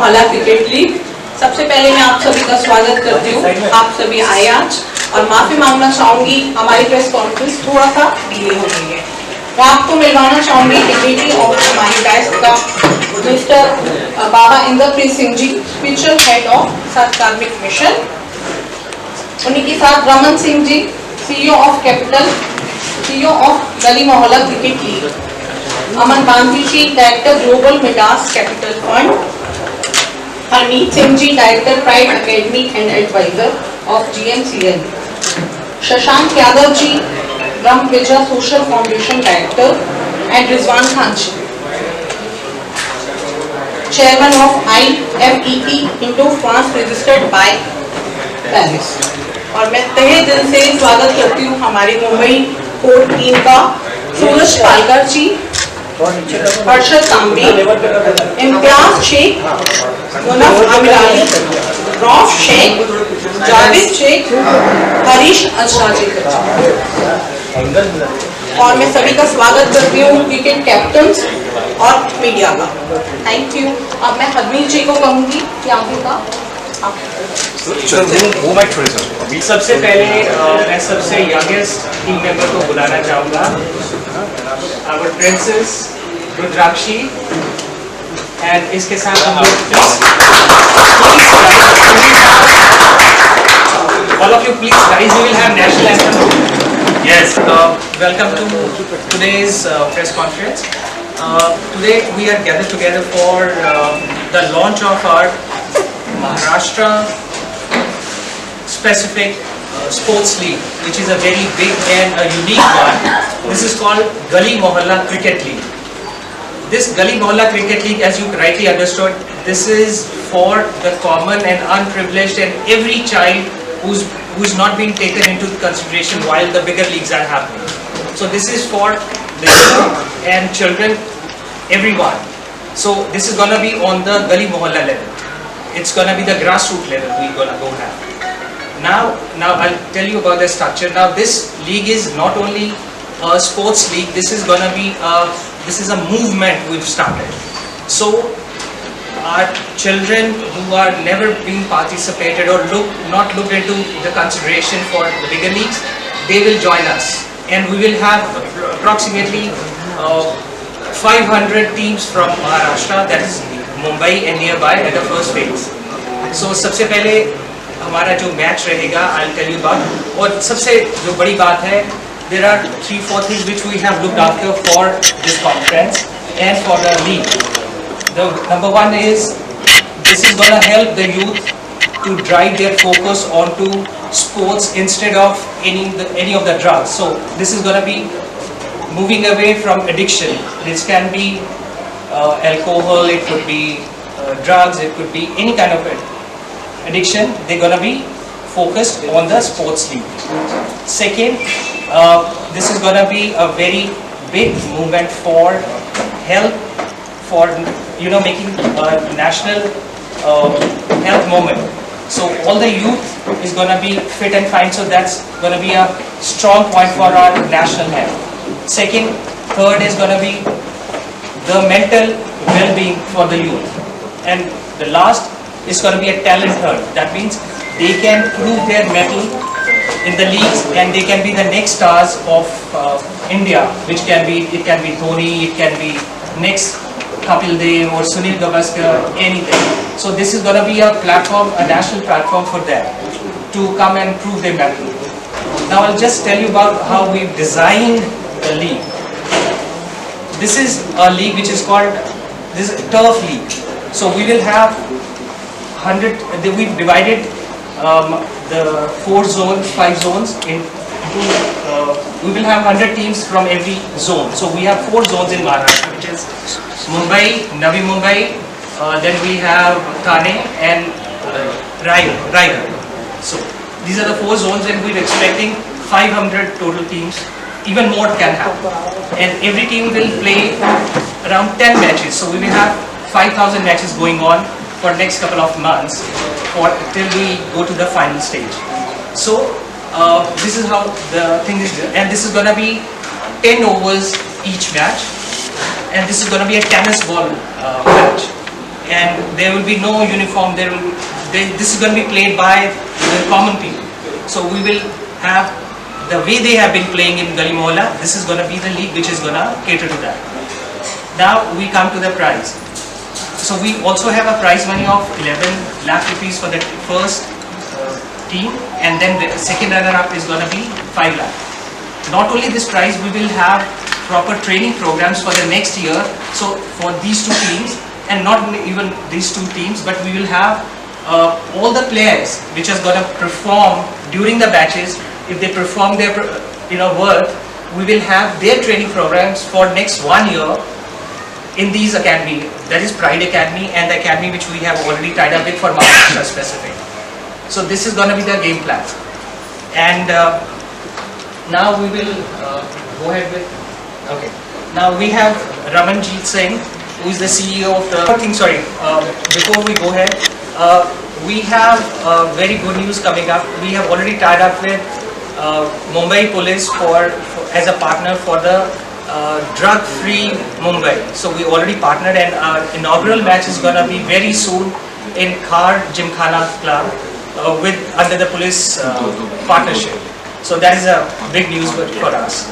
मोहल्ला cricket league. सबसे पहले मैं आप सभी का स्वागत करती हूँ। आप सभी आए आज और माफी मांगना चाहूंगी, हमारी प्रेस कॉन्फ्रेंस थोड़ा सा डिले हो गई है। मैं आपको मिलवाना चाहूंगी कमेटी ऑफ हमारी बैच का mister Baba Indrapreet Singh ji, spiritual head of Satkarmik mission. उन्हीं के साथ Raman Singh ji, CEO of capital, CEO of Gali Mohalla cricket league. Aman Bandhi ji, director global Midas capital fund. Harmeet Singh ji, director pride academy and advisor of GMCL। Shashank Yadav ji, Brahm Vijay social foundation director. And Rizwan Khan ji, chairman of IFEP Indo France registered bye Paris. और मैं तहे दिल से स्वागत करती हूँ हमारी Mumbai court team का सूरज पालकर जी, हर्षद तांबे, इम्तियाज शेख, मुनफ अमीरानी, रौफ शेख, जावेद शेख, हरीश अजरा जी। और मैं सभी का स्वागत करती हूँ क्रिकेट कैप्टन्स और मीडिया का। Thank you. अब मैं हरमीत जी को कहूँगी कि आगे का सबसे पहले मैं सबसे यंगेस्ट टीम मेंबर को बुलाना चाहूँगा, our princess रुद्राक्षी। एंड इसके साथ हम all of you please guys, we will have national anthem. Yes. Welcome to today's press conference. Today we are gathered together for the launch of our Maharashtra specific sports league, which is a very big and a unique one. This is called Gully Mohalla Cricket League. This Gully Mohalla Cricket League, as you rightly understood, this is for the common and unprivileged and every child who's not being taken into consideration while the bigger leagues are happening. So this is for the youth and children, everyone. So this is gonna be on the Gully Mohalla level. It's gonna be the grassroots level we're gonna go have. Now I'll tell you about the structure. Now this league is not only a sports league. This is gonna be this is a movement we've started. So our children who are never being participated or not looked into the consideration for the bigger leagues, they will join us, and we will have approximately 500 teams from Maharashtra, that is Mumbai and nearby, at the first phase. So सबसे पहले हमारा जो match रहेगा, I'll tell you about. और सबसे जो बड़ी बात है, there are 3-4 things which we have looked after for this conference and for the league. The number one is, this is going to help the youth to drive their focus onto sports instead of any of the drugs. So this is going to be moving away from addiction. This can be alcohol, it could be drugs, it could be any kind of addiction. They're going to be focused on the sports league. Second, this is going to be a very big movement for health, for making a national health movement. So all the youth is going to be fit and fine. So that's going to be a strong point for our national health. Second, third is going to be the mental well-being for the youth, and the last is going to be a talent third. That means they can prove their mettle in the leagues and they can be the next stars of India, which can be, it can be Dhoni, it can be next Kapil Dev or Sunil Gavaskar, anything. So this is going to be a platform, a national platform for them to come and prove their mettle. Now I'll just tell you about how we've designed the league. This is a league which is called, this is turf league. So we will have 100, we've divided the 5 zones into, we will have 100 teams from every zone. So we have 4 zones in Maharashtra, which is Mumbai, Navi Mumbai, then we have Thane and Raigad. So these are the 4 zones, and we're expecting 500 total teams. Even more can happen. And every team will play around 10 matches. So we will have 5,000 matches going on for next couple of months till we go to the final stage. So this is how the thing is, and this is going to be 10 overs each match, and this is going to be a tennis ball match. and there will be no uniform. This is going to be played by the common people. So we will have the way they have been playing in Gali Mohalla. This is going to be the league which is going to cater to that. Now we come to the prize. So we also have a prize money of 11 lakh rupees for the first team, and then the second runner-up is going to be 5 lakh. Not only this prize, we will have proper training programs for the next year. So for these two teams, and not even these two teams, but we will have all the players which are going to perform during the batches. If they perform their work, we will have their training programs for next 1 year in these academy. That is Pride Academy and the academy which we have already tied up with for Maharashtra specific. So this is going to be the game plan. And now we will go ahead with. Okay. Now we have Ramanjeet Singh, who is the CEO of the. Before we go ahead, we have very good news coming up. We have already tied up with Mumbai Police as a partner for the drug-free Mumbai. So we already partnered, and our inaugural match is gonna be very soon in Khar Gymkhana Club under the police partnership. So that is a big news for us.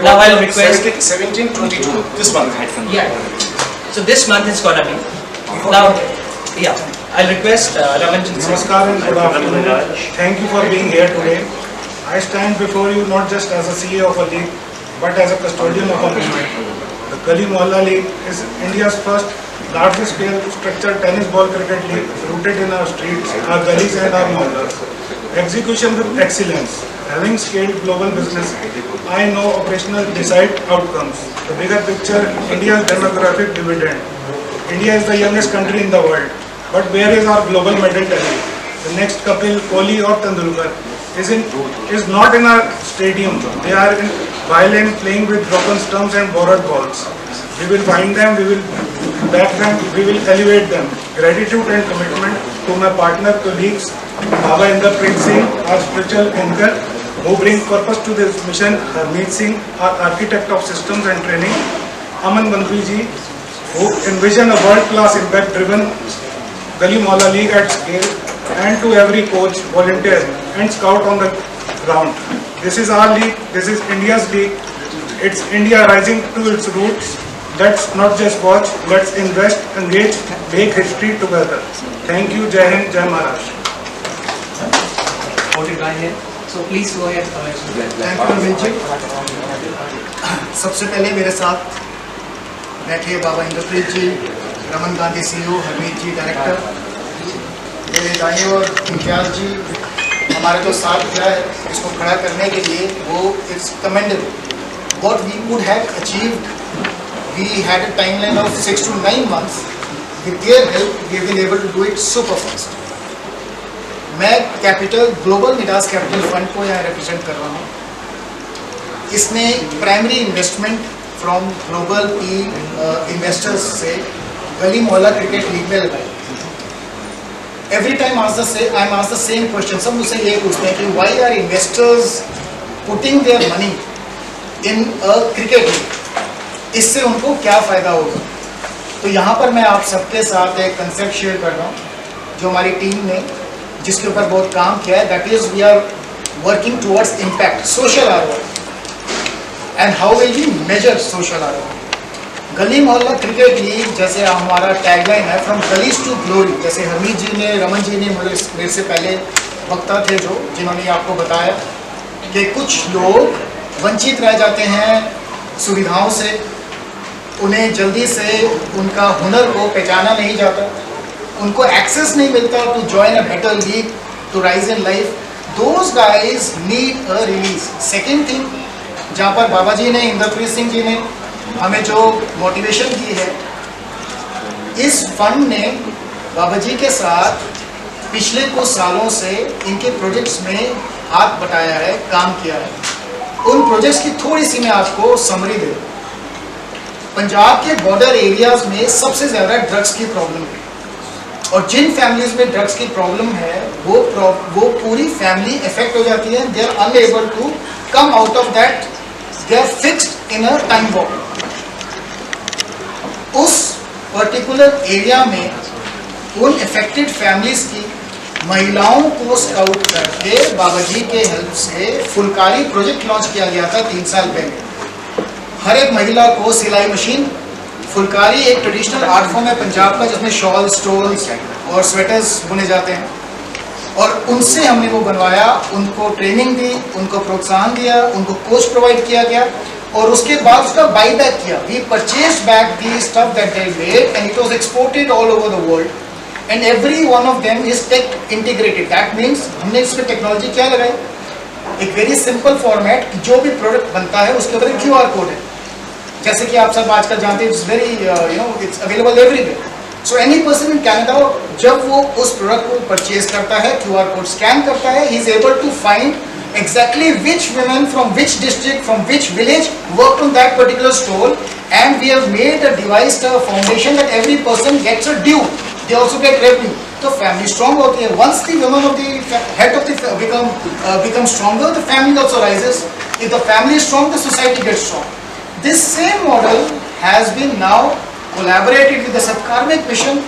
Now I'll request 17-22 this month. Yeah. So this month is gonna be. Now, yeah. I'll request Ramanjeet. Namaskar and good afternoon. Thank you for being here today. I stand before you not just as a CEO of a league, but as a custodian of a movement. The Gali Mohalla League is India's first large-scale structured tennis ball cricket league rooted in our streets, our gullies and our mohallas. Execution with excellence. Having scaled global business, I know operational decide outcomes. The bigger picture, India's demographic dividend. India is the youngest country in the world. But where is our global medal tally? The next Kapil, Kohli or Tendulkar is not in our stadium. They are in violent, playing with broken stumps and borrowed balls. We will find them, we will back them, we will elevate them. Gratitude and commitment to my partner colleagues, Baba Inderpreet Singh, our spiritual anchor, who bring purpose to this mission, Harmeet Singh, our architect of systems and training, Aman Bandri ji, who envision a world-class impact-driven Gali Mohalla League at scale, and to every coach, volunteer and scout on the ground. This is our league, this is India's league. It's India rising to its roots. Let's not just watch, let's invest, engage, make history together. Thank you, Jai Hind, Jai Maharashtra. Voted by him. So please go ahead. Thank you Arvind ji. सबसे पहले मेरे साथ बैठे Baba Indrapreet ji, Raman Gandhi CEO, Harmeet ji director, मेरे दाएं और इम्तियाज जी। हमारे जो साथ खड़ा है इसको खड़ा करने के लिए वो it's commendable. What we would have achieved, we had a timeline of 6 to 9 months. With their help, we have been able to do it super fast. मैं capital global Midas capital fund को यहाँ represent कर रहा हूँ। इसने primary investment from global investors से Gali Mohalla cricket league में लगाई। Every time I am asked the same question. सब मुझसे ये पूछते हैं कि why are investors putting their money in a cricket league, इससे उनको क्या फ़ायदा होगा। तो यहाँ पर मैं आप सबके साथ एक कंसेप्ट शेयर कर रहा हूँ जो हमारी टीम ने जिसके ऊपर बहुत काम किया है। That is we are working towards impact, social ROI, and how will we measure social ROI। Gali Mohalla cricket league जैसे हमारा टैगलाइन है, फ्रॉम गलीज टू ग्लोरी। जैसे हरमीत जी ने, रमन जी ने, मेरे से पहले वक्ता थे जो जिन्होंने आपको बताया कि कुछ लोग वंचित रह जाते हैं सुविधाओं से, उन्हें जल्दी से उनका हुनर को पहचाना नहीं जाता, उनको एक्सेस नहीं मिलता to join a better league, to rise in life. Those guys need a release. Second thing, जहाँ पर बाबा जी ने, इंद्रप्रीत सिंह जी ने हमें जो मोटिवेशन की है, इस फंड ने बाबा जी के साथ पिछले कुछ सालों से इनके प्रोजेक्ट्स में हाथ बटाया है, काम किया है। उन प्रोजेक्ट्स की थोड़ी सी मैं आपको समरी दे दूँ। पंजाब के बॉर्डर एरियाज में सबसे ज़्यादा ड्रग्स की प्रॉब्लम है, और जिन फैमिलीज में ड्रग्स की प्रॉब्लम है वो पूरी फैमिली इफेक्ट हो जाती है। They are unable to come out of that, they are fixed in a time bomb. उस पर्टिकुलर एरिया में उन इफेक्टेड फैमिलीज की महिलाओं को स्काउट करके बाबा जी के हेल्प से फुलकारी प्रोजेक्ट लॉन्च किया गया था 3 साल पहले। हर एक महिला को सिलाई मशीन, फुलकारी एक ट्रेडिशनल आर्ट फॉर्म है पंजाब का जिसमें शॉल, स्टोल्स और स्वेटर्स बुने जाते हैं, और उनसे हमने वो बनवाया, उनको ट्रेनिंग दी, उनको प्रोत्साहन दिया, उनको कोच प्रोवाइड किया गया, और उसके बाद उसका बाई बैक किया। We purchase back the stuff that they made and it was exported all over the world, and every one of them is tech integrated. That means हमने इसमें टेक्नोलॉजी क्या लगाई, एक वेरी सिंपल फॉर्मेट, जो भी product बनता है उसके ऊपर एक QR कोड है, जैसे कि आप सब आजकल जानते हैं, it's very it's available everywhere. So any person in Canada जब वो उस प्रोडक्ट को परचेज करता है, QR कोड स्कैन करता है, he is able to find exactly which women from which district, from which village worked on that particular stall, and we have made a device, a foundation that every person gets a due. They also get revenue. So family strong होती है. Once the women of the head of the become stronger, the family also rises. If the family is strong, the society gets strong. This same model has been now collaborated with the Satkarmic Mission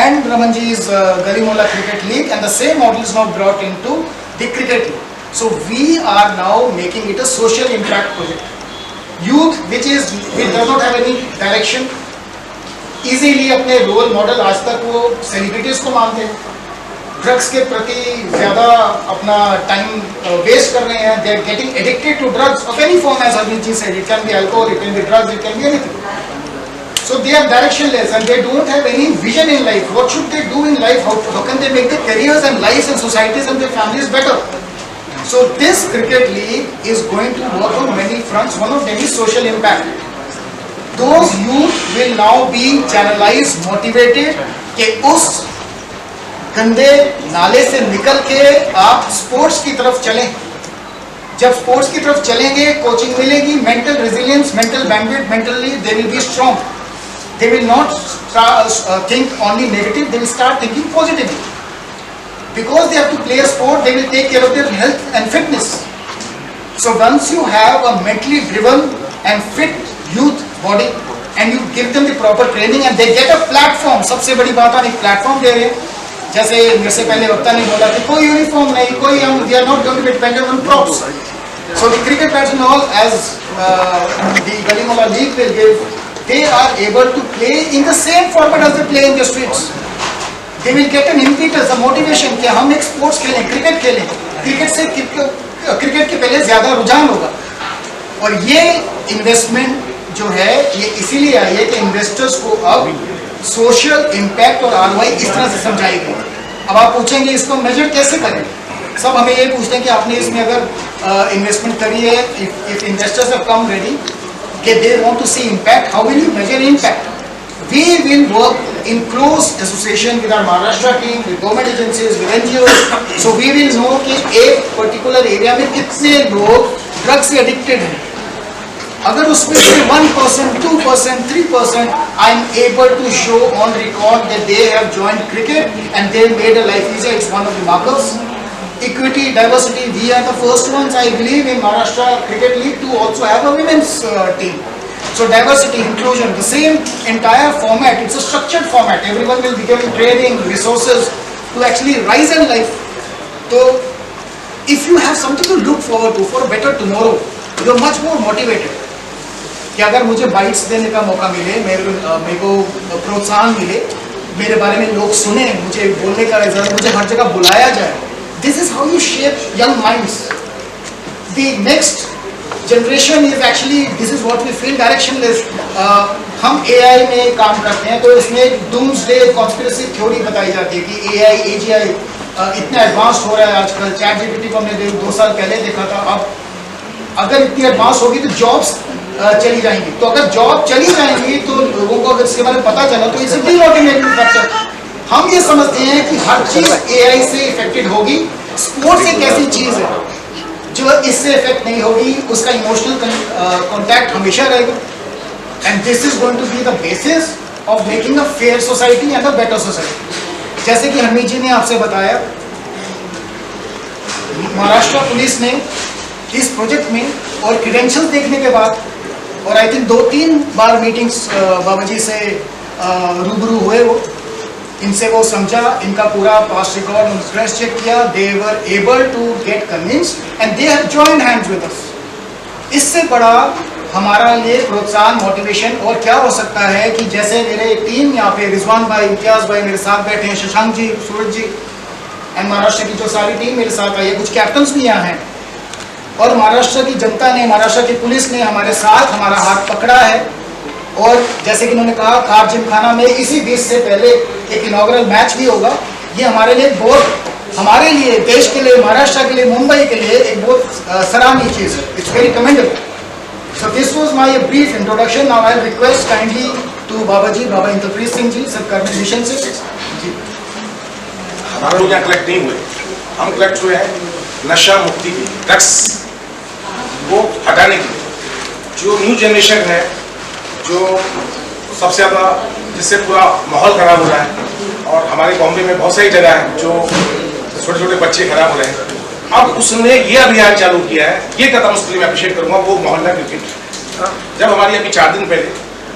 and Ramanji's Gali Mohalla Cricket League, and the same model is now brought into the cricket league. So we are now making it a social impact project. Youth which does not have any direction, easily अपने role model आज तक वो celebrities को मानते हैं, drugs के प्रति ज़्यादा अपना टाइम वेस्ट कर रहे हैं, they are getting addicted to drugs of any form, as Arvind ji said. It can be alcohol, it can be drugs, it can be anything. So they are directionless and they don't have any vision in life. What should they do in life? How can they make their careers and lives and societies and their families better? So this cricket league is going to work on many fronts. One of them is social impact. Those youth will now be channelized, motivated कि उस गंदे नाले से निकल के आप sports की तरफ चलें। जब स्पोर्ट्स की तरफ चलेंगे, कोचिंग मिलेगी, mental resilience, mental bandwidth, mentally they will be strong. They will not think only negative, they will start thinking positively. Because they have to play a sport, they will take care of their health and fitness. So once you have a mentally driven and fit youth body and you give them the proper training and they get a platform, सबसे बड़ी बात है एक platform दे रहे हैं. जैसे मेरे से पहले वक्ता ने बोला कि कोई यूनिफॉर्म नहीं, कोई हम they are not going to be dependent on props. So the cricket bats and all, as the Gali Mohalla League will give, they are able to play in the same format as they play in the streets. They will get an impetus, a motivation कि हम एक sports खेलें, cricket खेलें. Cricket से cricket के पहले ज़्यादा रुझान होगा. और ये इन्वेस्टमेंट जो है ये इसीलिए आई है कि इन्वेस्टर्स को अब सोशल इम्पैक्ट और ROI इस तरह से समझाई गई. अब आप पूछेंगे इसको मेजर कैसे करें. सब हमें ये पूछते हैं कि आपने इसमें अगर इन्वेस्टमेंट करी है, if investors have come ready कि they want to see impact, how will you measure impact. We will work in close association with our Maharashtra team, with government agencies, with NGOs. So we will know कि एक particular area में कितने लोग drug से addicted हैं. अगर उसमें से 1%, 2%, 3% I am able to show on record that they have joined cricket and they made a life easier. It's one of the markers. Equity, diversity. We are the first ones, I believe, in Maharashtra Cricket League to also have a women's team. So diversity, inclusion, the same entire format, it's a structured format. Everyone will be given training, resources to actually rise in life. So if you have something to look forward to for a better tomorrow, you're much more motivated. कि अगर मुझे bytes देने का मौका मिले, मेरे को प्रोत्साहन मिले, मेरे बारे में लोग सुने, मुझे बोलने का रिजल्ट, मुझे हर जगह बुलाया जाए. This is how you shape young minds. The next generation is actually, this is what we feel, directionless. हम AI में काम करते हैं तो इसमें doomsday conspiracy theory बताई जाती है कि AI, AGI इतना एडवांस हो रहा है आजकल. ChatGPT को हमने 2 साल पहले देखा था. अब अगर इतनी एडवांस होगी तो जॉब्स चली जाएंगी. तो अगर जॉब चली जाएंगी तो लोगों को अगर इसके बारे में पता चला तो इट्स अ डीमोटिवेटिंग फैक्टर. हम ये समझते हैं कि हर चीज AI से इफेक्टेड होगी. स्पोर्ट्स एक ऐसी चीज है जो इससे इफेक्ट नहीं होगी, उसका इमोशनल कॉन्टैक्ट हमेशा रहेगा. And this is going to be the basis of making a fair society and a better society. जैसे कि हरमीत जी ने आपसे बताया, महाराष्ट्र पुलिस ने इस प्रोजेक्ट में और क्रेडेंशियल्स देखने के बाद, और आई थिंक 2-3 बार मीटिंग्स बाबा जी से रूबरू हुए वो, इनसे वो समझा, इनका पूरा पास्ट रिकॉर्ड क्रॉस चेक किया, they were able to get convinced and they have joined hands with us. इससे बड़ा हमारा लिए प्रोत्साहन, मोटिवेशन और क्या हो सकता है कि जैसे मेरे टीम यहाँ पे रिजवान भाई, इम्तियाज भाई मेरे साथ बैठे हैं, शशांक जी, सूरज जी एंड महाराष्ट्र की जो सारी टीम मेरे साथ आई है, कुछ कैप्टन्स भी यहाँ हैं, और महाराष्ट्र की जनता ने, महाराष्ट्र की पुलिस ने हमारे साथ हमारा हाथ पकड़ा है। और जैसे कि उन्होंने कहा, खार जिमखाना में इसी 20 से पहले एक इनॉग्रल मैच भी होगा। ये हमारे लिए बहुत, हमारे लिए, देश के लिए, महाराष्ट्र के लिए, मुंबई के लिए एक बहुत सराहनीय चीज़ है। It's very commendable. So this was my brief introduction. Now I'll request kindly to Baba Ji, Baba Inderpreet Singh जी, सब परमिशन से जी। हमारे लोग यहाँ कलेक्ट नहीं हुए, हम कलेक्ट हुए हैं नशा मुक्ति की, ड्रग्स को हटाने के लिए। जो न्यू जनरेशन है, जो सबसे ज़्यादा, जिससे पूरा माहौल खराब हो रहा है, और हमारे बॉम्बे में बहुत सारी जगह है जो छोटे छोटे बच्चे खराब हो रहे हैं। अब उसने ये अभियान चालू किया है, ये कदम उसके लिए मैं अप्रिशिएट करूंगा, वो मोहल्ला क्रिकेट। जब हमारी अभी 4 दिन पहले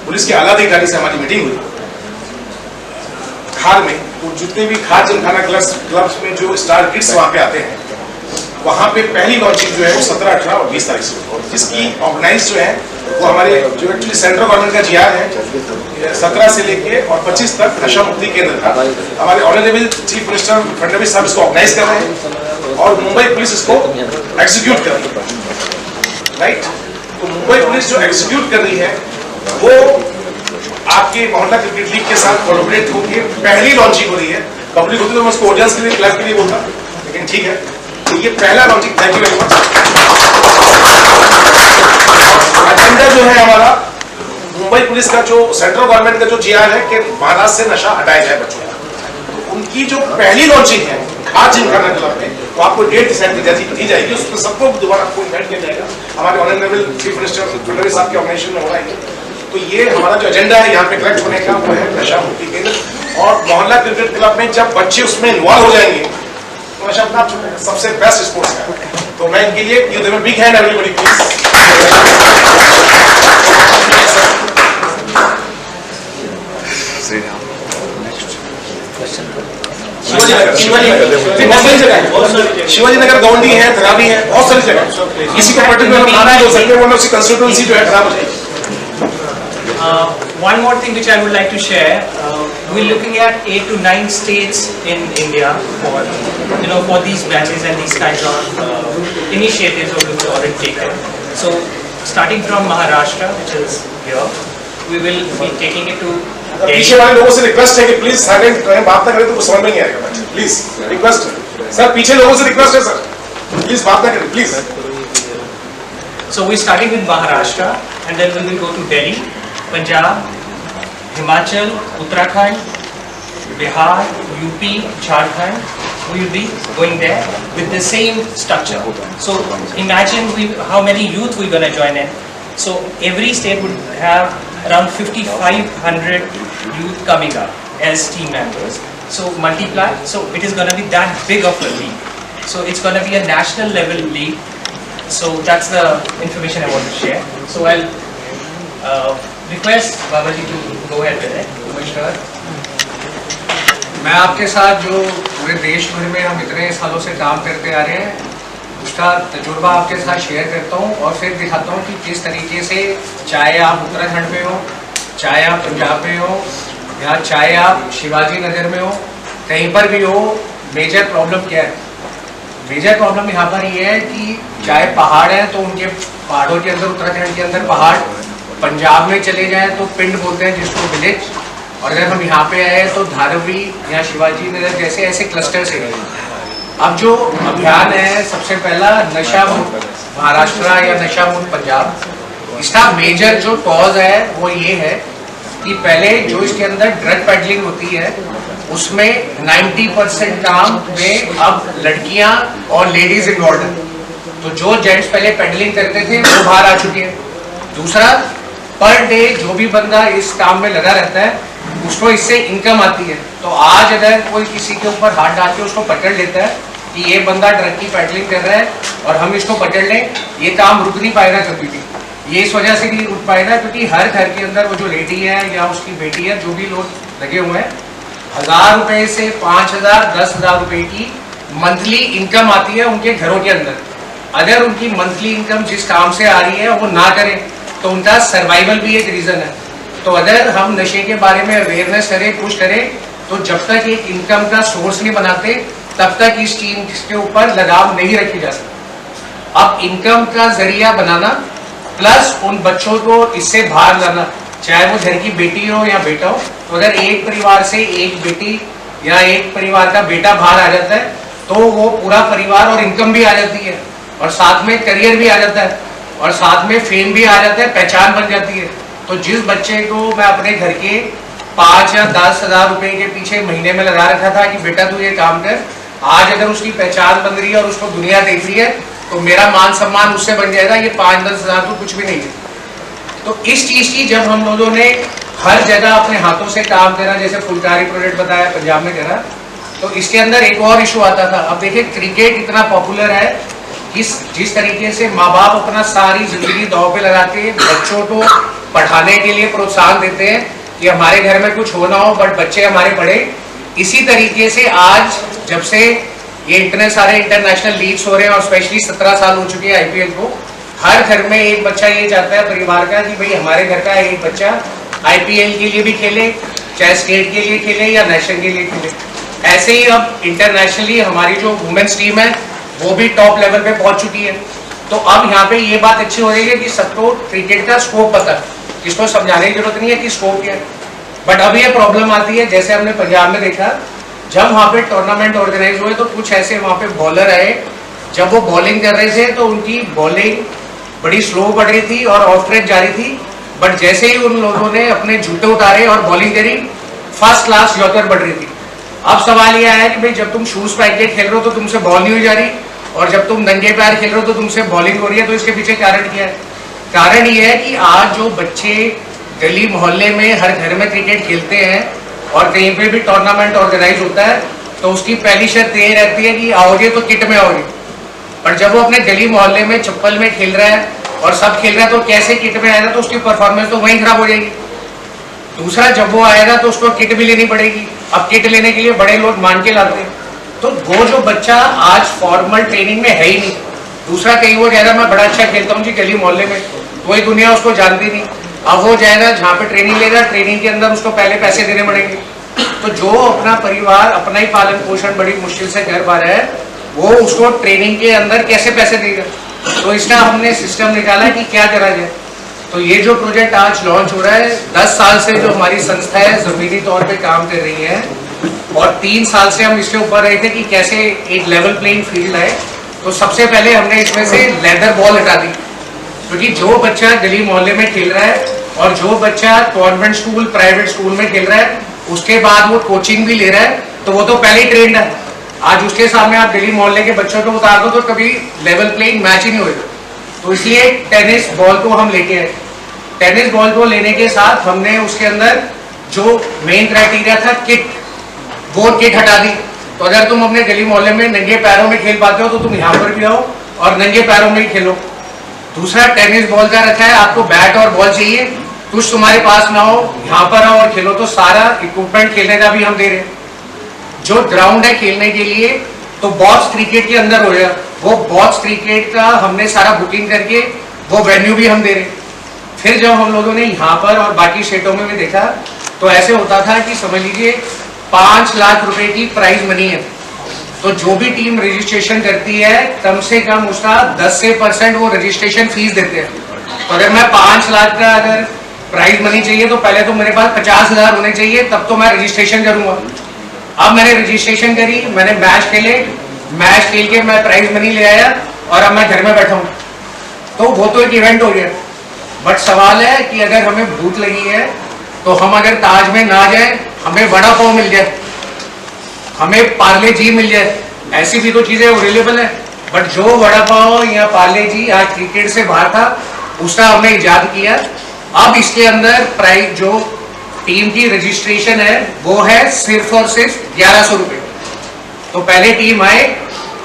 पुलिस के आला अधिकारी से हमारी मीटिंग हुई खार में, तो जितने भी खार जिमखाना क्लब्स में जो स्टार किड्स वहाँ पे आते हैं, वहाँ पे पहली लॉन्चिंग जो है वो 17, 18 और 20 तारीख से, जिसकी ऑर्गेनाइज जो है वो हमारे जो एक्चुअली सेंट्रल गवर्नमेंट का जीआर है, 17 से लेके और 25 तक नशा मुक्ति केंद्र था। हमारे ऑनरेबल चीफ मिनिस्टर फडणवीस साहब इसको ऑर्गेनाइज कर रहे हैं और मुंबई पुलिस इसको एग्जीक्यूट कर रही है, राइट। तो मुंबई पुलिस जो एग्जीक्यूट कर रही है वो आपके मोहल्ला क्रिकेट लीग के साथ कोलैबोरेट होकर पहली लॉन्चिंग हो रही है। पब्लिक होती तो मैं उसको ऑडियंस के लिए, क्लब के लिए बोलता, लेकिन ठीक है, तो ये पहला launching. Thank you very much. Agenda जो है हमारा, मुंबई पुलिस का जो सेंट्रल गवर्नमेंट का जो जीआर है कि महाराष्ट्र से नशा हटाया जाए बच्चों का, तो उनकी जो पहली लॉन्चिंग है आज जिमखाना क्लब में, तो आपको डेट डिसाइड की जाएगी, उसमें सबको दोबारा आपको इन्वाइट किया जाएगा। हमारे ऑनरेबल चीफ मिनिस्टर फडणवीस साहब के ऑर्गेनाइजेशन में हो रहा है। तो ये हमारा जो एजेंडा है यहाँ पे कलेक्ट होने का, वो है नशा मुक्ति केंद्र। और मोहल्ला क्रिकेट क्लब में जब बच्चे उसमें इन्वॉल्व हो जाएंगे तो नशा अपना सबसे बेस्ट स्पोर्ट्स है। तो मैं इनके लिए you them a big hand everybody please. Shivaji Nagar Govandi है, धरावी है, बहुत सारी जगह। किसी को पर्टिकुलर नाम नहीं हो सकते, वरना उसकी कंस्टिट्यूएंसी जो है खराब हो जाएगी। One more thing which I would like to share, we're looking at 8 to 9 states in India for these matches and these kinds of initiatives which are already taken. So starting from Maharashtra, which is here, we will be taking it to Delhi. पीछे वाले लोगों से request है कि please silent रहें, बात ना करें तो कुछ समझ में नहीं आएगा। प्लीज रिक्वेस्ट है सर, पीछे लोगों से रिक्वेस्ट है सर, प्लीज बात ना करें please. So we're starting with Maharashtra and then we will go to Delhi, Punjab, Himachal, Uttarakhand, Bihar, UP, Jharkhand. We will be going there with the same structure. So imagine how many youth we're going to join in. So every state would have around 5,500 youth coming up as team members. So multiply. So it is going to be that big of a league. So it's going to be a national level league. So that's the information I want to share. So I'll request Babaji to go ahead with it. नमस्कार, मैं आपके साथ जो पूरे देश भर में हम इतने सालों से काम करते आ रहे हैं उसका तजुर्बा आपके साथ शेयर करता हूँ और फिर दिखाता हूँ कि किस तरीके से, चाहे आप उत्तराखंड में हो, चाहे आप पंजाब में हो, या चाहे आप शिवाजी नगर में हो, कहीं पर भी हो, मेजर प्रॉब्लम क्या है। मेजर प्रॉब्लम यहाँ पर ये है कि चाहे पहाड़ है तो उनके पहाड़ों के अंदर, उत्तराखंड के अंदर पहाड़, पंजाब में चले जाएं तो पिंड बोलते हैं जिसको विलेज, और अगर हम यहाँ पे आए तो धारावी या शिवाजी नगर जैसे ऐसे क्लस्टर से गए। अब जो अभियान है, सबसे पहला नशा मुक्त महाराष्ट्र या नशा मुक्त पंजाब, इसका मेजर जो कॉज है वो ये है कि पहले जो इसके अंदर ड्रग पेडलिंग होती है उसमें 90% काम में अब लड़कियां और लेडीज इन्वॉल्व हैं। तो जो जेंट्स पहले पेडलिंग करते थे वो बाहर आ चुके हैं। दूसरा, पर डे जो भी बंदा इस काम में लगा रहता है उसको इससे इनकम आती है। तो आज अगर कोई किसी के ऊपर हाथ डाल के उसको पकड़ लेता है कि ये बंदा ड्रग की पेडलिंग कर रहा है और हम इसको पकड़ लें, ये काम रुक नहीं पाएगा कभी भी। ये इस वजह से नहीं उठ पाएगा क्योंकि हर घर के अंदर वो जो लेडी है या उसकी बेटी है, जो भी लोग लगे हुए हैं, 1000 रुपए से 5000, 10,000 रुपए की मंथली इनकम आती है उनके घरों के अंदर। अगर उनकी मंथली इनकम जिस काम से आ रही है वो ना करें तो उनका सर्वाइवल भी एक रीजन है। तो अगर हम नशे के बारे में अवेयरनेस करें, पुश करें, तो जब तक एक इनकम का सोर्स नहीं बनाते तब तक इस चीज के ऊपर लगाम नहीं रखी जा सकती। अब इनकम का जरिया बनाना प्लस उन बच्चों को इससे बाहर लाना, चाहे वो घर की बेटी हो या बेटा हो, तो अगर एक परिवार से एक बेटी या एक परिवार का बेटा बाहर आ जाता है तो वो पूरा परिवार और इनकम भी आ जाती है और साथ में करियर भी आ जाता है और साथ में फेम भी आ जाता है, पहचान बन जाती है। तो जिस बच्चे को मैं अपने घर के 5 या 10,000 रुपए के पीछे महीने में लगा रखा था कि बेटा तू ये काम कर, आज अगर उसकी पहचान बन रही है और उसको दुनिया देख रही है तो मेरा मान सम्मान उससे बन जाएगा, ये 5-10 हज़ार तो कुछ भी नहीं है। तो इस चीज की जब हम लोगों ने हर जगह अपने हाथों से काम करा, जैसे फुलकारी प्रोजेक्ट बताया पंजाब में करा, तो इसके अंदर एक और इशू आता था। अब देखिए क्रिकेट इतना पॉपुलर है, जिस तरीके से माँ बाप अपना सारी जिंदगी दांव पे लगा के बच्चों को पढ़ाने के लिए प्रोत्साहन देते हैं कि हमारे घर में कुछ हो ना हो बट बच्चे हमारे पढ़े, इसी तरीके से आज जब से ये इतने सारे इंटरनेशनल लीग्स हो रहे हैं और स्पेशली 17 साल हो चुके हैं आईपीएल को, हर घर में एक बच्चा ये चाहता है परिवार का कि भाई हमारे घर का एक बच्चा आईपीएल के लिए भी खेले, चाहे स्टेट के लिए खेले या नेशनल के लिए खेले। ऐसे ही अब इंटरनेशनली हमारी जो वुमेन्स टीम है वो भी टॉप लेवल पे पहुंच चुकी है। तो अब यहाँ पे ये बात अच्छी हो रही है कि सबको क्रिकेट का स्कोप पता है, इसको समझाने की जरूरत नहीं है कि स्कोप क्या है। बट अब ये प्रॉब्लम आती है, जैसे हमने पंजाब में देखा, जब वहाँ पे टूर्नामेंट ऑर्गेनाइज हुए तो कुछ ऐसे वहाँ पे बॉलर आए, जब वो बॉलिंग कर रहे थे तो उनकी बॉलिंग बड़ी स्लो बढ़ रही थी और ऑफ ट्रैक जा रही थी, बट जैसे ही उन लोगों ने अपने जूते उतारे और बॉलिंग करी, फर्स्ट क्लास यॉर्कर बढ़ रही थी। अब सवाल यह है कि भाई जब तुम शूज पहन के खेल रहे हो तो तुमसे बॉल नहीं हो जा रही, और जब तुम नंगे पैर खेल रहे हो तो तुमसे बॉलिंग हो रही है। तो इसके पीछे कारण क्या है? कारण ये है कि आज जो बच्चे गली मोहल्ले में हर घर में क्रिकेट खेलते हैं और कहीं पे भी टूर्नामेंट ऑर्गेनाइज होता है तो उसकी पहली शर्त ये रहती है कि आओगे तो किट में आओगे। और जब वो अपने गली मोहल्ले में चप्पल में खेल रहा है और सब खेल रहा है तो कैसे किट में आएगा, तो उसकी परफॉर्मेंस तो वहीं खराब हो जाएगी। दूसरा, जब वो आएगा तो उसको किट भी लेनी पड़ेगी। अब किट लेने के लिए बड़े लोग मान के लाते हैं, तो वो जो बच्चा आज फॉर्मल ट्रेनिंग में है ही नहीं। दूसरा, कहीं वो जाएगा मैं बड़ा अच्छा खेलता हूँ जी गली मोहल्ले में, वही दुनिया उसको जानती नहीं। अब वो जाएगा जहाँ पे ट्रेनिंग लेगा, ट्रेनिंग के अंदर उसको पहले पैसे देने पड़ेंगे। तो जो अपना परिवार अपना ही पालन पोषण बड़ी मुश्किल से कर पा रहा है, वो उसको ट्रेनिंग के अंदर कैसे पैसे देगा? तो इसका हमने सिस्टम निकाला कि क्या करा जाए। तो ये जो प्रोजेक्ट आज लॉन्च हो रहा है, 10 साल से जो हमारी संस्था है जमीनी तौर पे काम कर रही है और 3 साल से हम इसके ऊपर रहे थे कि कैसे एक लेवल प्लेइंग फील्ड है। तो सबसे पहले हमने इसमें से लेदर बॉल हटा दी, क्योंकि जो बच्चा गली मोहल्ले में खेल रहा है और जो बच्चा कॉन्वेंट स्कूल प्राइवेट स्कूल में खेल रहा है, उसके बाद वो कोचिंग भी ले रहा है, तो वो तो पहले ही ट्रेंड है। आज उसके सामने आप गली मोहल्ले के बच्चों को उतार दो तो कभी लेवल प्लेइंग मैच ही नहीं होगा। तो इसलिए टेनिस बॉल को हम लेके आए। टेनिस बॉल को लेने के साथ हमने उसके अंदर जो मेन क्राइटेरिया था किट, वो किट हटा दी। तो अगर तुम अपने गली मोहल्ले में नंगे पैरों में खेल पाते हो तो तुम यहाँ पर भी आओ और नंगे पैरों में ही खेलो। दूसरा, टेनिस बॉल का रखा है, आपको बैट और बॉल चाहिए, कुछ तुम्हारे पास ना हो, यहाँ पर आओ और खेलो। तो सारा इक्विपमेंट खेलने का भी हम दे रहे हैं। जो ग्राउंड है खेलने के लिए, तो बॉक्स क्रिकेट के अंदर हो जाए, वो बॉक्स क्रिकेट का हमने सारा बुकिंग करके वो वेन्यू भी हम दे रहे हैं। फिर जब हम लोगों ने यहाँ पर और बाकी स्टेटों में भी देखा तो ऐसे होता था कि समझ लीजिए 5 लाख रुपए की प्राइज मनी है, तो जो भी टीम रजिस्ट्रेशन करती है कम से कम उसका 10% वो रजिस्ट्रेशन फीस देते हैं। तो अगर मैं 5 लाख का अगर प्राइज मनी चाहिए तो पहले तो मेरे पास 50,000 होने चाहिए, तब तो मैं रजिस्ट्रेशन करूंगा। अब मैंने रजिस्ट्रेशन करी, मैंने मैच खेले, मैच खेल के मैं प्राइज मनी ले आया और अब मैं घर में बैठा हूँ, तो वो तो एक इवेंट हो गया। बट सवाल है कि अगर हमें भूख लगी है तो हम अगर ताज में ना जाए, हमें वड़ा पाव मिल जाए, हमें पार्ले जी मिल जाए, ऐसी भी तो चीजें अवेलेबल है। बट जो वड़ा पाव या पार्ले जी आज क्रिकेट से बाहर था, उसका हमने इजाद किया। अब इसके अंदर प्राइस जो टीम की रजिस्ट्रेशन है वो है सिर्फ और सिर्फ 1100 रुपए। तो पहले टीम आए,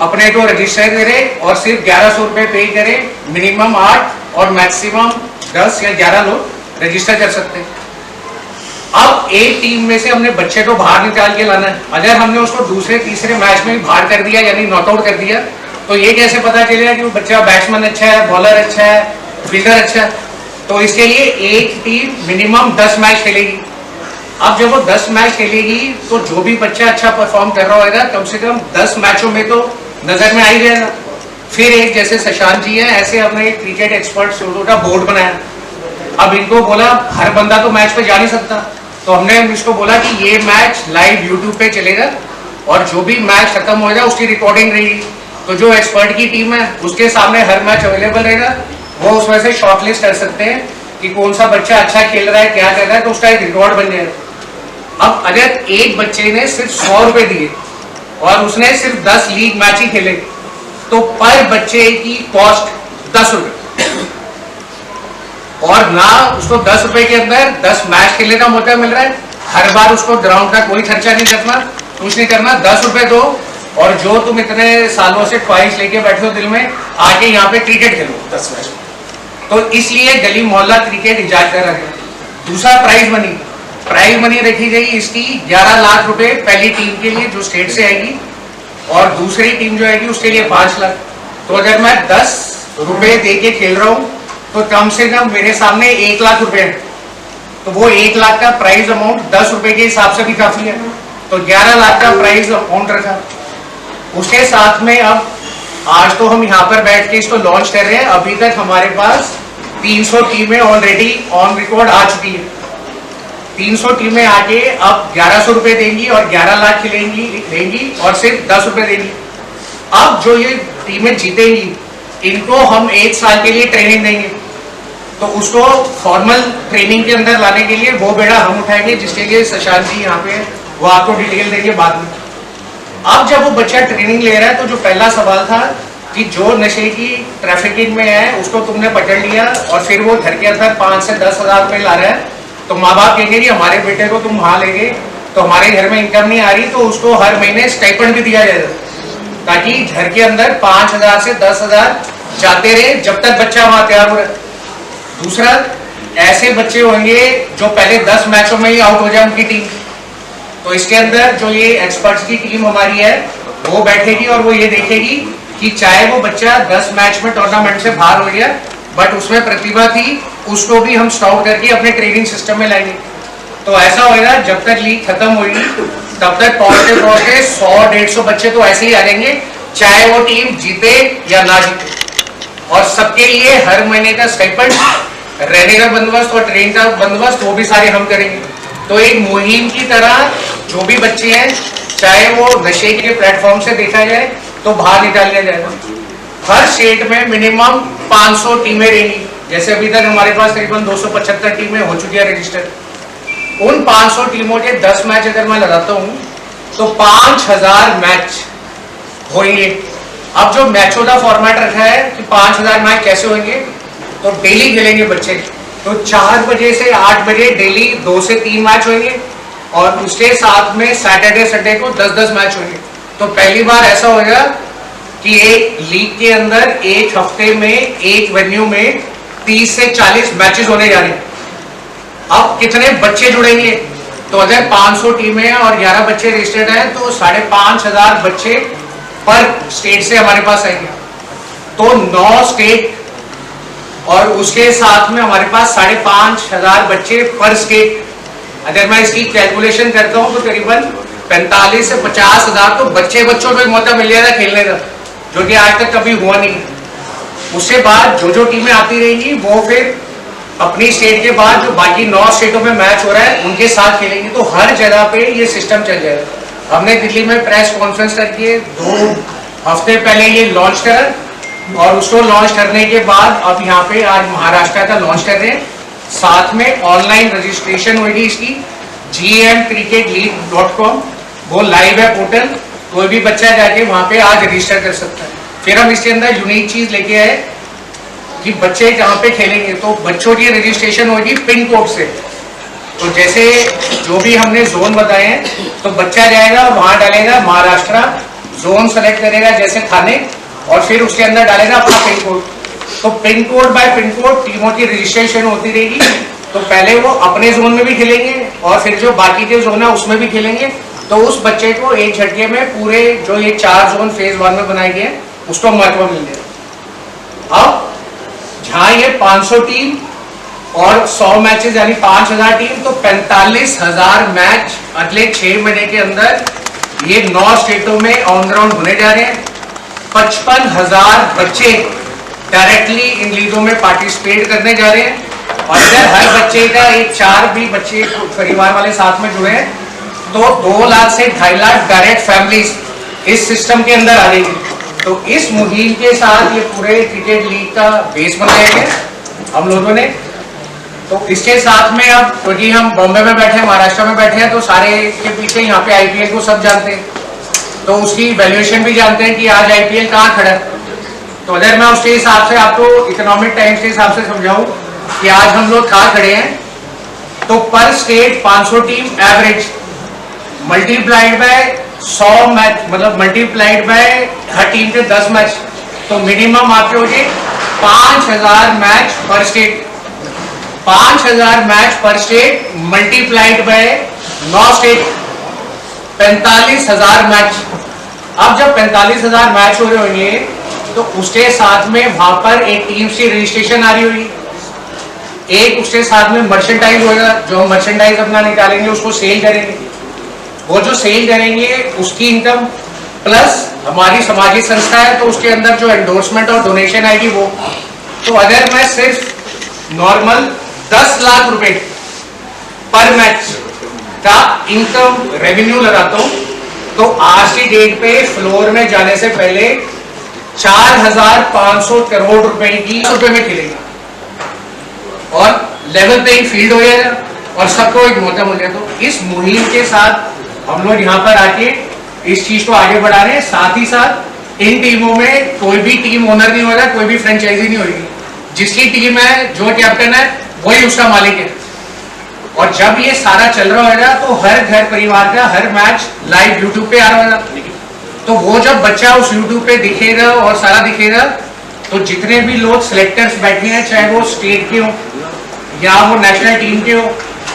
अपने को रजिस्टर करे और सिर्फ 1100 रुपए पे करे, मिनिमम 8 और मैक्सिमम 10 या 11 लोग रजिस्टर कर सकते हैं। अब एक टीम में से हमने बच्चे को बाहर निकाल के लाना है। अगर हमने उसको दूसरे तीसरे मैच में बाहर कर दिया यानी नॉकआउट कर दिया तो ये कैसे पता चलेगा कि वो बच्चा बैट्समैन अच्छा है, बॉलर अच्छा है, फील्डर अच्छा है? तो इसके लिए एक टीम मिनिमम 10 मैच खेलेगी। अब जब वो 10 मैच खेलेगी तो जो भी बच्चा अच्छा परफॉर्म कर रहा होगा कम से कम 10 मैचों में तो नजर में आ ही जाएगा। फिर एक जैसे शशांक जी है, ऐसे हमने एक क्रिकेट एक्सपर्ट का बोर्ड बनाया। अब इनको बोला हर बंदा तो मैच पे जा नहीं सकता, तो हमने इसको बोला कि ये मैच लाइव यूट्यूब पे चलेगा और जो भी मैच खत्म हो जाए उसकी रिकॉर्डिंग रहेगी। तो जो एक्सपर्ट की टीम है उसके सामने हर मैच अवेलेबल रहेगा, वो उसमें से शॉर्टलिस्ट कर सकते हैं कि कौन सा बच्चा अच्छा खेल रहा है, क्या कर रहा है, तो उसका एक रिकॉर्ड बन जाएगा। अब अगर एक बच्चे ने सिर्फ 100 रुपए दिए और उसने सिर्फ 10 लीग मैच ही खेले तो पर बच्चे की कॉस्ट 10 रुपए, और ना उसको 10 रुपए के अंदर 10 मैच खेलने का मौका मिल रहा है। हर बार उसको ग्राउंड का कोई खर्चा नहीं करना, कुछ नहीं करना, 10 रुपए दो और जो तुम इतने सालों से ख्वाहिश लेके बैठे हो दिल में, आके यहाँ पे क्रिकेट खेलो 10 मैच। तो इसलिए गली मोहल्ला क्रिकेट इजाद कर रहे हैं। दूसरा प्राइज मनी रखी गई इसकी 11 लाख रुपए पहली टीम के लिए जो स्टेट से आएगी, और दूसरी टीम जो आएगी उसके लिए 5 लाख। तो अगर मैं 10 रुपए दे के खेल रहा हूँ तो कम से कम मेरे सामने 1 लाख रुपए है, तो वो 1 लाख का प्राइज अमाउंट 10 रुपए के हिसाब से भी काफी है, तो 11 लाख का प्राइज अमाउंट रखा। उसके साथ में अब आज तो हम यहाँ पर बैठ के इसको लॉन्च कर रहे हैं। अभी तक हमारे पास 300 टीमें ऑलरेडी ऑन रिकॉर्ड आ चुकी है। 300 टीमें आके अब 1100 रुपए देंगी और 11 लाख लेंगी और सिर्फ 10 रुपए देंगी। अब जो ये टीमें जीतेंगी इनको हम 1 साल के लिए ट्रेनिंग देंगे, तो उसको फॉर्मल ट्रेनिंग के अंदर लाने के लिए वो बेड़ा हम उठाएंगे, जिसके लिए शशांक जी यहाँ पे वो आपको डिटेल देंगे बाद में। अब जब वो बच्चा ट्रेनिंग ले रहा है तो जो पहला सवाल था कि जो नशे की ट्रैफिकिंग में है उसको तुमने पकड़ लिया और फिर वो घर के अंदर 5 से 10 हजार रुपए ला रहा है, तो माँ बाप कहेंगे कि हमारे बेटे को तुम वहां ले गए तो हमारे घर में इनकम नहीं आ रही, तो उसको हर महीने स्टाइपेंड भी दिया जाएगा ताकि घर के अंदर 5,000 से 10,000 जाते रहे जब तक बच्चा वहां तैयार हो रहा है। दूसरा, ऐसे बच्चे होंगे जो पहले 10 मैचों में ही आउट हो जाए उनकी टीम, तो इसके अंदर जो ये एक्सपर्ट्स की टीम हमारी है वो बैठेगी और वो ये देखेगी कि चाहे वो बच्चा 10 मैच में टूर्नामेंट से बाहर हो गया बट उसमें प्रतिभा थी, उसको भी हम स्काउट करके अपने ट्रेनिंग सिस्टम में लाएंगे। तो ऐसा होगा जब तक लीग खत्म होगी तब तक पहुंचते 100-150 बच्चे तो ऐसे ही आ जाएंगे, चाहे वो टीम जीते या ना जीते। और सबके लिए हर महीने का स्टाइपेंड, रहने का बंदोबस्त और ट्रेन का बंदोबस्त वो भी सारे हम करेंगे। तो एक मुहिम की तरह जो भी बच्चे हैं, चाहे वो नशे के प्लेटफॉर्म से देखा जाए तो बाहर निकाल लिया जाएगा। हर स्टेट में मिनिमम 500 टीमें रहेंगी, जैसे अभी तक हमारे पास करीबन 275 टीमें हो चुकी है रजिस्टर। उन 500 टीमों के 10 मैच अगर मैं लगाता हूँ तो 5000 मैच होंगे। अब जो मैचों का फॉर्मेट रखा है कि 5000 मैच कैसे होंगे, तो डेली खेलेंगे बच्चे, तो 4 बजे से 8 बजे डेली 2 से 3 मैच होंगे और उसके साथ में सैटरडे संडे को 10-10 मैच होंगे। तो पहली बार ऐसा होगा कि एक लीग के अंदर एक हफ्ते में एक वेन्यू में 30 से 40 मैचेस होने जा रहे हैं। अब कितने बच्चे जुड़ेंगे, तो अगर 500 टीमें और 11 बच्चे रजिस्टर्ड हैं तो 5,500 बच्चे पर स्टेट से हमारे पास आएंगे। तो 9 स्टेट और उसके साथ में हमारे पास 5,500 बच्चे पर स्टेट। अगर मैं इसकी कैलकुलेशन करता हूं तो करीबन 45 से 50,000 तो बच्चों को मौका मिल जाएगा खेलने का, जो कि आज तक कभी हुआ नहीं। उसके बाद जो टीमें आती रहेंगी वो फिर अपनी स्टेट के बाद जो बाकी 9 स्टेटों में मैच हो रहा है उनके साथ खेलेंगे। तो हर जगह पे ये सिस्टम चल जाएगा। हमने दिल्ली में प्रेस कॉन्फ्रेंस करके 2 हफ्ते पहले ये लॉन्च करा और उसको लॉन्च करने के बाद अब यहाँ पे आज महाराष्ट्र का लॉन्च कर रहे हैं। साथ में ऑनलाइन रजिस्ट्रेशन होगी इसकी gmcricketleague.com, वो लाइव है पोर्टल, कोई भी बच्चा जाके वहाँ पे आज रजिस्टर कर सकता है। फिर हम इसके अंदर यूनिक चीज लेके आए कि बच्चे जहाँ पे खेलेंगे तो बच्चों की रजिस्ट्रेशन होगी पिन कोड से। तो जैसे जो भी हमने जोन बताए हैं तो बच्चा जाएगा वहां डालेगा महाराष्ट्र, जोन सेलेक्ट करेगा जैसे थाने, और फिर उसके अंदर डालेगा अपना पिन कोड। तो pin code bye pin code टीमों की रजिस्ट्रेशन होती रहेगी। तो पहले वो अपने जोन में भी खेलेंगे और फिर जो बाकी के जोन है उसमें भी खेलेंगे। तो उस बच्चे को एक झटके में पूरे जो ये 4 जोन फेज 1 में बनाए गए उसको महत्व मिल गया। अब जहां ये 500 टीम और 100 मैचेस यानी 5000 टीम, तो 45,000 मैच अगले 6 महीने के अंदर ये 9 स्टेटों में ऑन ग्राउंड होने जा रहे हैं। 55,000 बच्चे डायरेक्टली इन लीगों में पार्टिसिपेट करने जा रहे हैं और इधर हर बच्चे का एक 4 भी बच्चे परिवार वाले साथ में जुड़े हैं, तो 2 लाख से 2.5 लाख डायरेक्ट फैमिलीज इस सिस्टम के अंदर आ जाएंगी। तो इस मुहिम के साथ ये पूरे क्रिकेट लीग का बेस बनाया गया हम लोगों ने। तो इसके साथ में अब क्योंकि हम बॉम्बे में बैठे हैं, महाराष्ट्र में बैठे हैं, तो सारे के पीछे यहाँ पे आईपीएल को सब जानते हैं, तो उसकी वैल्यूएशन भी जानते हैं कि आज आईपीएल कहाँ खड़ा है। तो अगर मैं उसके हिसाब से आपको इकोनॉमिक टाइम्स के हिसाब से समझाऊं कि आज हम लोग कहाँ खड़े हैं, तो पर state 500 team average multiplied by 100 match, मतलब मल्टीप्लाइड बाय हर टीम के 10 मैच, तो मिनिमम आपके हो जाए 5000 मैच पर स्टेट। 5000 मैच पर state multiplied by 9 state, 45,000 match. अब जब 45,000 मैच हो रहे होंगे तो उसके साथ में वहां पर एक टीम से रजिस्ट्रेशन आ रही होगी, एक उसके साथ में मर्चेंडाइज होगा, जो मर्चेंडाइज अपना निकालेंगे उसको सेल करेंगे, वो जो सेल करेंगे उसकी इनकम प्लस हमारी सामाजिक संस्था है तो उसके अंदर जो एंडोर्समेंट और डोनेशन आएगी वो। तो अगर मैं सिर्फ नॉर्मल 10 लाख रुपए पर मैच का इनकम रेवेन्यू लगाता हूं, तो आज की डेट पे फ्लोर में जाने से पहले 4,500 करोड़ रुपए की रुपए में खेलेगा और लेवल प्लेइंग फील्ड हो जाएगा और सबको एक मौका मिल जाए। तो इस मुहिम के साथ हम लोग यहाँ पर आके इस चीज को आगे बढ़ा रहे हैं। साथ ही साथ इन टीमों में कोई भी टीम ओनर नहीं होगा, कोई भी फ्रेंचाइजी नहीं होगी। जिसकी टीम है, जो कैप्टन है, वही उसका मालिक है। और जब ये सारा चल रहा होगा तो हर घर परिवार का हर मैच लाइव यूट्यूब पे आ रहा होगा। तो वो जब बच्चा उस यूट्यूब पे दिखेगा और सारा दिखेगा, तो जितने भी लोग सिलेक्टर्स बैठे हैं, चाहे वो स्टेट के हो या वो नेशनल टीम के हो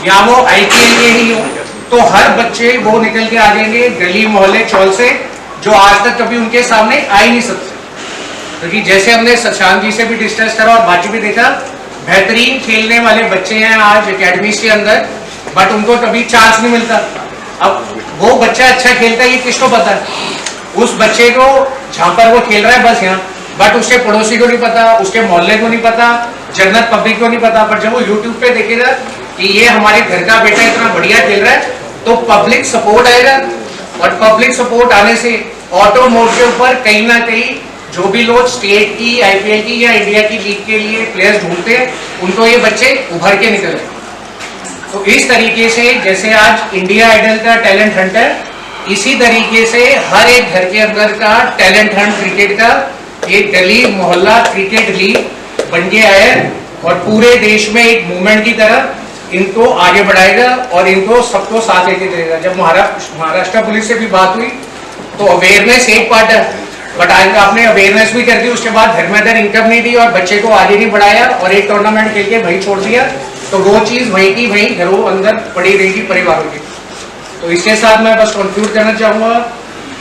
या वो आईपीएल के ही हो, तो हर बच्चे वो निकल के आ जाएंगे गली मोहल्ले चौल से, जो आज तक कभी उनके सामने आ ही नहीं सकते। क्योंकि जैसे हमने शशांक जी से भी डिस्कस करा और बाकी भी देखा, बेहतरीन खेलने वाले बच्चे हैं आज एकेडमीज के अंदर, बट उनको कभी चांस नहीं मिलता। अब वो बच्चा अच्छा खेलता है ये किसको पता है? उस बच्चे को जहां पर वो खेल रहा है बस यहाँ, बट उसके पड़ोसी को नहीं पता, उसके मोहल्ले को नहीं पता, जनरल पब्लिक को नहीं पता। पर जब वो यूट्यूब पे देखेगा कि ये हमारे घर का बेटा इतना बढ़िया खेल रहा है, तो पब्लिक सपोर्ट आएगा और पब्लिक सपोर्ट आने से ऑटो मोड के ऊपर कहीं ना कहीं जो भी लोग स्टेट की, आईपीएल की या इंडिया की लीग के लिए प्लेयर्स ढूंढते हैं, उनको ये बच्चे उभर के निकले। तो इस तरीके से जैसे आज इंडिया आइडल का टैलेंट हंट है, इसी तरीके से हर एक घर के अंदर का टैलेंट हंट क्रिकेट का एक गली मोहल्ला क्रिकेट लीग बन के आया है और पूरे देश में एक मूवमेंट की तरह इनको आगे बढ़ाएगा और इनको सबको साथ लेके देगा। जब महाराष्ट्र पुलिस से भी बात हुई तो अवेयरनेस एक पार्ट है, बट आज आपने अवेयरनेस भी कर दी, उसके बाद घर में अंदर इनकम नहीं दी और बच्चे को आगे नहीं बढ़ाया और एक टूर्नामेंट खेल के वहीं छोड़ दिया, तो वो चीज वहीं की वहीं घरों अंदर पड़ी रहेगी परिवारों की। तो इसके साथ मैं बस कंक्लूड करना चाहूँगा,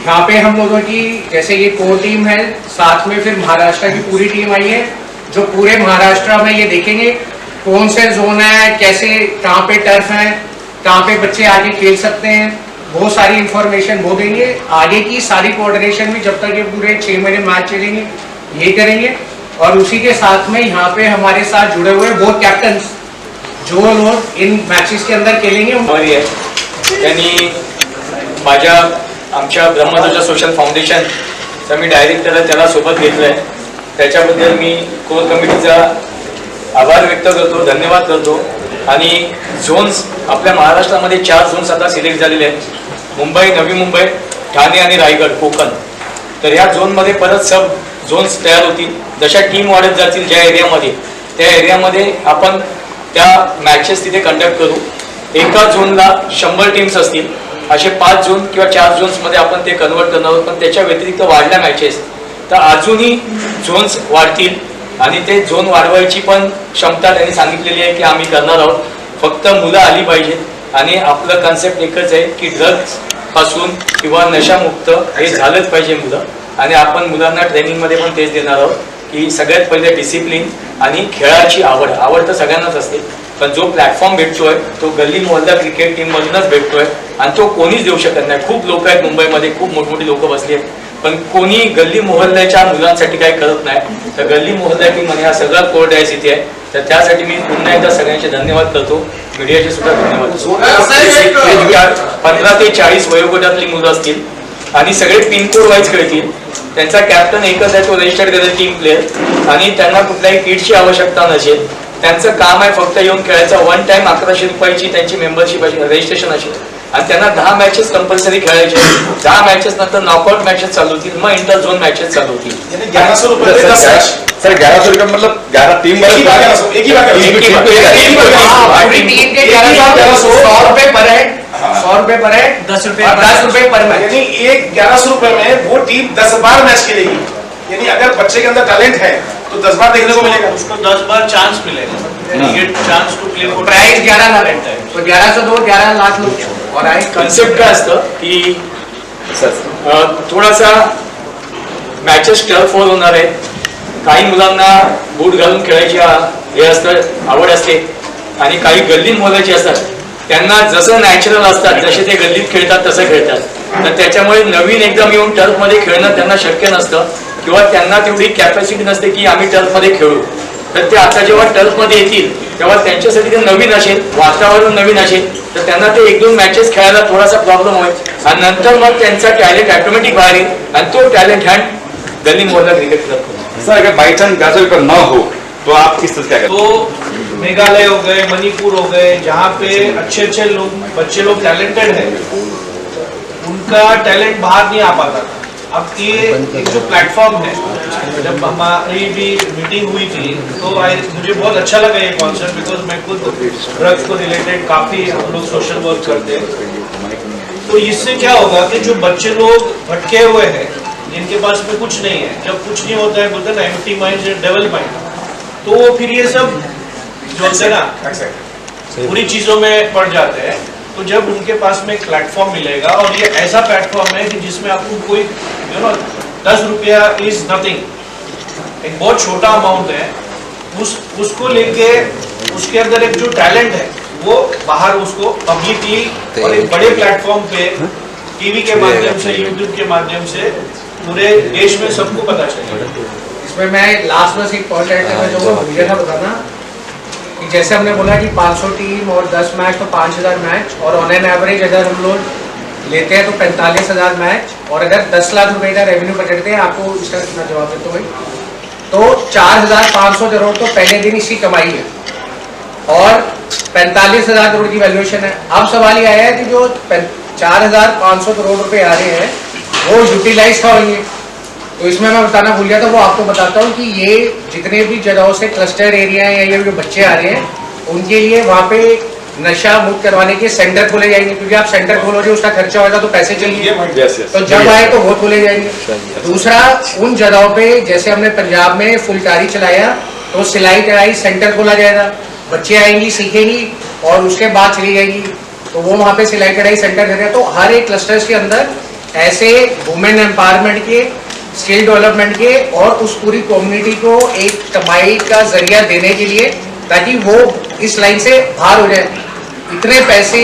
यहाँ पे हम लोगों की जैसे ये कोर टीम है, साथ में फिर महाराष्ट्र की पूरी टीम आई है, जो पूरे महाराष्ट्र में ये देखेंगे कौन से जोन है, कैसे कहाँ पे टर्फ है, कहाँ पे बच्चे आगे खेल सकते हैं, वो सारी इंफॉर्मेशन वो देंगे। आगे की सारी कोऑर्डिनेशन भी जब तक ये पूरे 6 महीने मैच चलेंगे ये करेंगे। और उसी के साथ में यहाँ पे हमारे साथ जुड़े हुए वो कैप्टन्स जो लोग इन मैचेस के अंदर खेलेंगे। त्यांनी माझ्या आमच्या ब्रह्मध्वज सोशल फाउंडेशनचा मी डायरेक्टर आहे, त्याला सोबत घेतलं आहे, त्याच्याबद्दल मी कोर कमिटीचा आभार व्यक्त करतो, धन्यवाद करतो। आणि झोन्स आपल्या महाराष्ट्रामध्ये 4 झोन्स आता सिलेक्ट झालेले आहेत, मुंबई, नवी मुंबई, ठाणे आणि रायगड, कोकण। तर ह्या झोनमध्ये परत सब झोन्स तयार होतील, जशा टीम वाढत जातील ज्या एरियामध्ये, त्या एरियामध्ये आपण त्या मॅचेस तिथे कंडक्ट करू। एका झोनला 100 टीम्स असतील, असे 5 झोन किंवा 4 झोन्समध्ये आपण ते कन्वर्ट करणार आहोत। पण त्याच्या व्यतिरिक्त वाढल्या मॅचेस तर अजूनही झोन्स वाढतील आणि ते झोन वाढवायची पण क्षमता त्यांनी सांगितलेली आहे की आम्ही करणार आहोत. फक्त मुलं आली पाहिजेत आणि आपलं कन्सेप्ट एकच आहे की ड्रग्स पासून किंवा नशामुक्त हे झालंच पाहिजे मुलं. आणि आपण मुलांना ट्रेनिंगमध्ये पण तेच देणार आहोत की सगळ्यात पहिले डिसिप्लिन आणि खेळाची आवड तर सगळ्यांनाच असते, पण जो प्लॅटफॉर्म भेटतोय तो गल्ली मोहल्ला क्रिकेट टीम मधूनच भेटतोय आणि तो कोणीच देऊ शकत नाही. खूप लोक आहेत मुंबईमध्ये, खूप मोठमोठी लोक बसली आहेत, पण कोणी गल्ली मोहल्ल्याच्या मुलांसाठी काही करत नाही. तर गल्ली मोहल्ला टीम मध्ये हा सगळा कोर डायस इथे आहे. तर त्यासाठी मी पुन्हा एकदा सगळ्यांचे धन्यवाद करतो, मीडियाचे सुद्धा धन्यवाद करतो. 15 ते 40 वयोगटातली मुलं असतील आणि सगळे पिनकोड वाईज खेळतील. त्यांचा कॅप्टन एकच आहे, तो रजिस्टर्ड करेल टीम प्लेअर आणि त्यांना कुठल्याही किटची आवश्यकता नसेल. त्यांचं काम आहे फक्त येऊन खेळायचं. वन टाइम 1100 रुपयाची त्यांची मेंबरशिप रजिस्ट्रेशन असेल आणि त्यांना 10 मॅचेस कंपल्सरी खेळायचे. 10 मॅचेस नंतर नॉकआउट मॅचेस चालू होतील, मग इंटर झोन मॅचेस चालू होतील. 1100 रुपये में 10 मैच। सर 1100 रुपये मतलब 11 टीम एक ही बार 1100, एक ही बार 1100। पूरी टीम के 100 रुपए पर हेड, 100 रुपए पर हेड, 10 रुपए और 10 रुपए पर मैच। यानी एक 1100 रुपए में वो टीम 10 बार मैच खेलेगी। यानी अगर बच्चे के अंदर टैलेंट है तो 10 बार देखने को मिलेगा, उसको 10 बार चांस मिलेगा, get chance to play for price 11 lakh है, तो 1102 11 लाख लोग और आई कन्सेप्ट काय असतं की थोडासा मॅचेस टर्फवर होणार आहे. काही मुलांना बूट घालून खेळायची हे असतं, आवड असते आणि काही गल्लीत मोलायची असतात. त्यांना जसं नॅचरल असतात, जसे ते गल्लीत खेळतात तसं खेळतात. तर त्याच्यामुळे नवीन एकदम येऊन टर्फमध्ये खेळणं त्यांना शक्य नसतं किंवा त्यांना तेवढी कॅपॅसिटी नसते की आम्ही टर्फमध्ये खेळू. तर ते आता जेव्हा टर्फमध्ये येतील तेव्हा त्यांच्यासाठी ते नवीन असेल, वातावरण नवीन असेल, तर त्यांना ते 1-2 मॅचेस खेळायला थोडासा प्रॉब्लेम होईल आणि नंतर मग त्यांचा टॅलेंट ऑटोमॅटिक बाहेर येईल आणि तो टॅलेंट हँड गली मोहल्ला क्रिकेट क्लब को. सर अगर बाई चांस 1100 रुपये न हो तो आप किस तरह क्या करें? तो मेघालय हो गए, मणिपुर हो गए, जहाँ पे अच्छे अच्छे लोग बच्चे लोग टैलेंटेड हैं, उनका टैलेंट बाहर नहीं आ पाता था. अब ये एक जो प्लेटफॉर्म है, जब हमारी भी मीटिंग हुई थी तो मुझे बहुत अच्छा लगा ये कॉन्सेप्ट, बिकॉज मैं खुद ड्रग्स को रिलेटेड काफ़ी हम लोग सोशल वर्क करते हैं. तो इससे क्या होगा कि जो बच्चे लोग भटके हुए हैं, जिनके पास में कुछ नहीं है, जब कुछ नहीं होता है बोलते हैं ना एम्प्टी माइंड डेवल माइंड, तो वो फिर ये सब जो होते हैं ना बुरी चीज़ों में पड़ जाते हैं. तो जब उनके पास में एक प्लेटफॉर्म मिलेगा और ये ऐसा प्लेटफॉर्म है कि जिसमें आपको कोई 10 रुपया इज नथिंग, एक बहुत छोटा अमाउंट है, उसको लेके उसके अंदर एक जो टैलेंट है वो बाहर उसको पब्लिकली और एक बड़े प्लेटफॉर्म पे टीवी के माध्यम से, यूट्यूब के माध्यम से पूरे देश में सबको पता चलेगा. इसमें मैं लास्ट में से एक पॉइंट ऐड करना चाहूँगा, मुझे था बताना कि जैसे हमने बोला कि 500 टीम और 10 मैच तो 5000 मैच, और ऑन एन एवरेज अगर हम लोग लेते हैं तो 45,000 मैच, और अगर 10 लाख रुपए का रेवेन्यू पकड़ते हैं, आपको इसका कितना जवाब देते हो भाई, तो 4,500 करोड़ तो पहले दिन इसकी कमाई है और 45,000 करोड़ की वैल्यूएशन है. अब सवाल ये आया है कि जो 4,500 करोड़ रुपए आ रहे हैं वो यूटिलाइज कहाँ होंगे. तो इसमें मैं बताना भूल गया था, वो आपको बताता हूँ कि ये जितने भी जगहों से क्लस्टर एरिया है या ये जो बच्चे आ रहे हैं उनके लिए वहाँ पे नशा मुक्त करवाने के सेंटर खोले जाएंगे, क्योंकि आप सेंटर खोलोगे उसका खर्चा होगा तो पैसे चाहिए, तो जब आए तो वो खोले जाएंगे. दूसरा, उन जगहों पे जैसे हमने पंजाब में फुलकारी चलाया तो सिलाई कढ़ाई सेंटर खोला जाएगा, बच्चे आएंगी सीखेंगी और उसके बाद चली जाएगी, तो वो वहाँ पे सिलाई कढ़ाई सेंटर करेगा. तो हर एक क्लस्टर्स के अंदर ऐसे वुमेन एम्पावरमेंट के, स्किल डेवलपमेंट के और उस पूरी कम्युनिटी को एक कमाई का जरिया देने के लिए, ताकि वो इस लाइन से बाहर हो जाए. इतने पैसे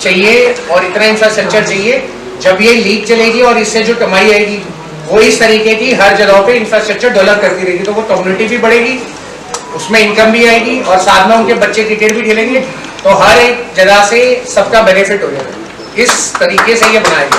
चाहिए और इतना इंफ्रास्ट्रक्चर चाहिए. जब ये लीग चलेगी और इससे जो कमाई आएगी वो इस तरीके की हर जगह पे इंफ्रास्ट्रक्चर डेवलप करती रहेगी, तो वो कम्युनिटी भी बढ़ेगी, उसमें इनकम भी आएगी और साथ में उनके बच्चे क्रिकेट भी खेलेंगे, तो हर एक जगह से सबका बेनिफिट हो जाएगा. इस तरीके से ये बनाया गया.